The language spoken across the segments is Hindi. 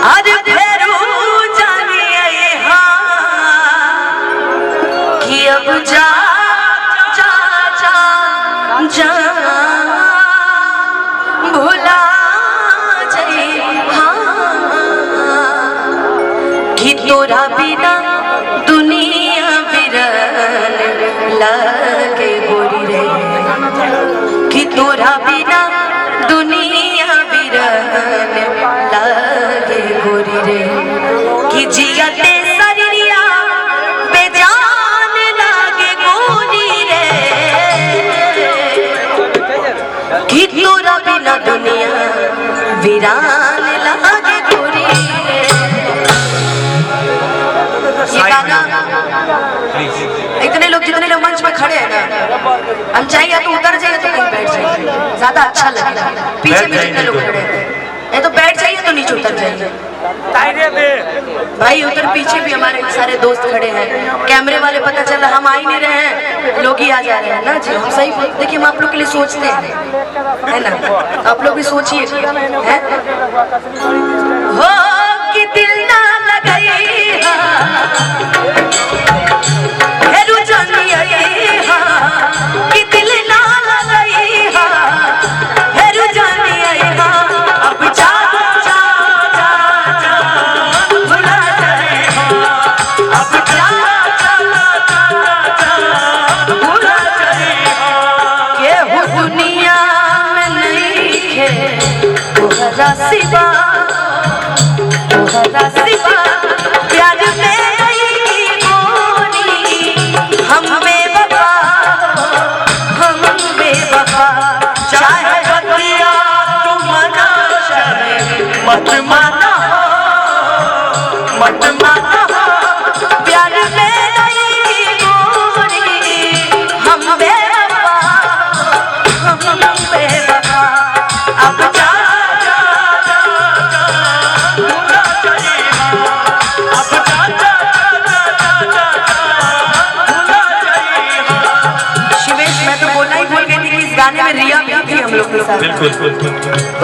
आज फेरू जानिए कि अब जा जा जा जा भुला जाए कि तोरा बिना दुनिया बिरन लगे गोरी रे कि तोरा बिना दुनिया बिरन लगे गोरी रे कि जियते शरीरिया बेजान लगे गोरी रे कि तोरा बिना दुनिया वीरान लगे गोरी रे। ये गाना इतने लोग जितने लोग मंच में खड़े हैं ना, हम चाहे या तो उतर जाइए तो कहीं बैठ जाइए, ज्यादा अच्छा लगेगा। पीछे भी जितने लोग खड़े हैं या तो बैठ जाइए तो नीचे उतर जाइए। भाई उधर पीछे भी हमारे सारे दोस्त खड़े हैं, कैमरे वाले पता चला हम आ ही नहीं रहे हैं, लोग ही आ जा रहे हैं ना जी। हम सही देखिए, हम आप लोग के लिए सोचते हैं, है ना? आप लोग भी सोचिए हो कि दिल ना लगाई कि दिल ना लगाई अब जा जा जा जा भुला जाए अब जा जा जा जा भुला जाए के हो दुनिया में नहीं है तोहरा सिवा प्यार में हम बेवफा चाहे बतिया तुम मना मत माना प्यार में नहीं गोरी हम बेवफा अब जा जा जा जा भुला जाए अब जा जा जा जा भुला जाए। शिवेश, मैं तो बोलना ही भूल गई थी कि इस गाने में रिया भी थी हम लोग के साथ।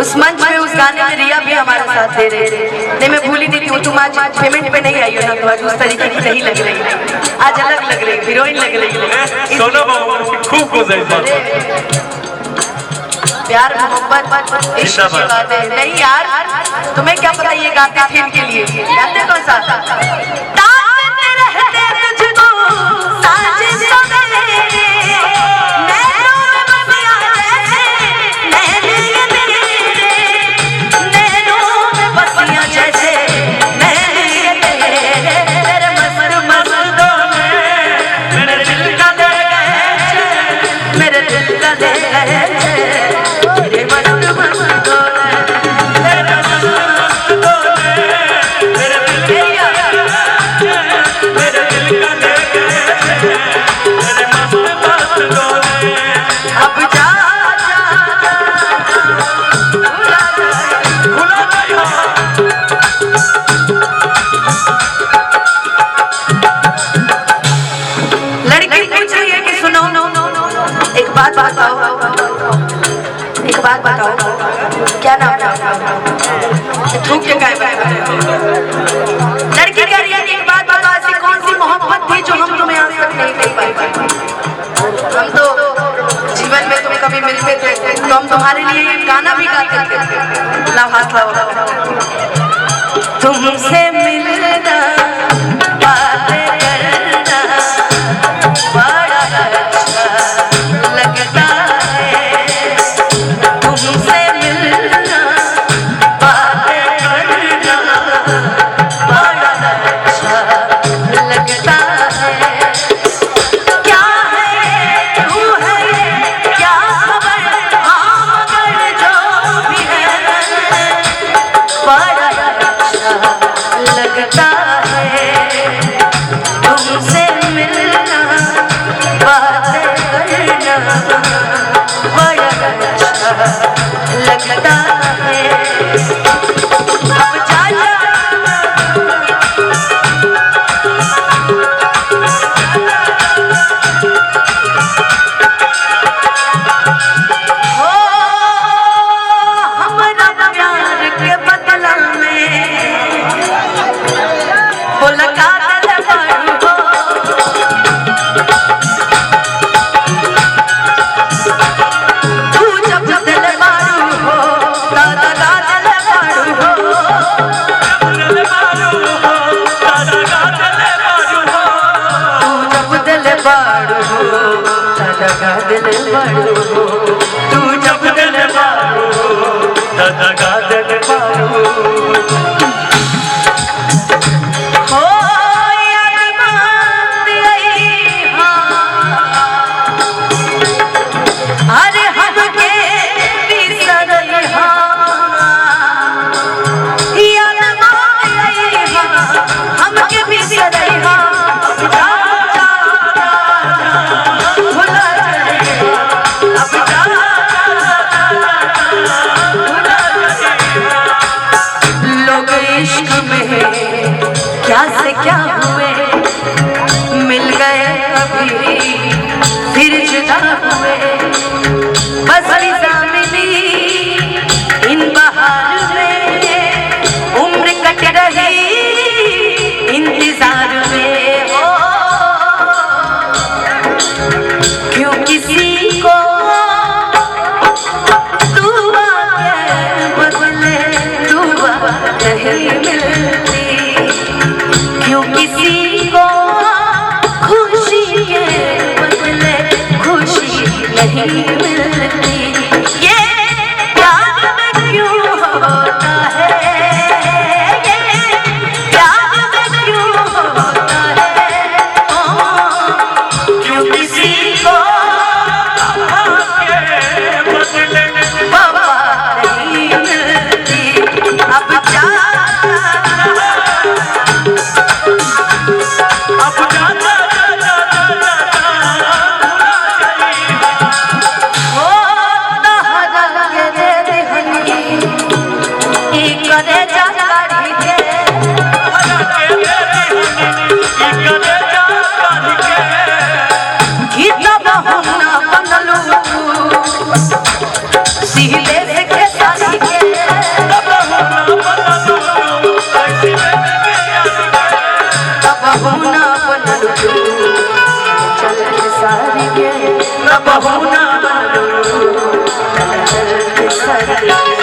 उस मंच में उस गाने में रिया भी हमारे साथ दे रहे थे। नहीं, मैं भूली थी कि तुम आज पेमेंट पे नहीं आई हो ना, तो आज उस तरीके की नहीं लग रही, आज अलग लग रही, हीरोइन लग रही है। खूब प्यार मोहब्बत इश्क की बातें नहीं यार, तुम्हें क्या पता ये गाते थे इनके लिए। जानते कौन सा एक बात बताओ क्या नाम था? थूक के काय लड़की कह रही है एक बात बताओ, ऐसी कौन सी मोहब्बत थी जो हम तुम्हें आज तक नहीं दे पाए? हम तो जीवन में तुम कभी मिलते थे तो हम तुम्हारे लिए ये गाना भी गाते थे। लाओ हाथ लाओ। तुमसे मिलना बातें करना बड़ा अच्छा लगता है, तुमसे मिलना बातें करना बड़ा अच्छा लगता है। क्या है तू है क्या खबर, हाँ मगर जो भी है बड़ा अच्छा लगता है, तुमसे मिलना बातें करना बड़ा अच्छा लगता है। अब जा जा हो हमारा प्यार के बदला में बड़ो तू जब दिल मारो दगा दिल मारो हो याद बात आई अरे हमके बिसरई याद बात आई हमके बिसरई क्या से क्या हुए मिल गए कभी फिर जुदा हुए बस फिजा मिली इन बहार में उम्र कट रही इंतजार में हो क्यों किसी को दुआ के बदले दुआ नहीं मिलती क्यों किसी को खुशी के बदले खुशी नहीं मिलती ये प्यार में क्यों होता है ये प्यार में क्यों होता है क्यों किसी को बदले बाबा नहीं मिलती अब सारी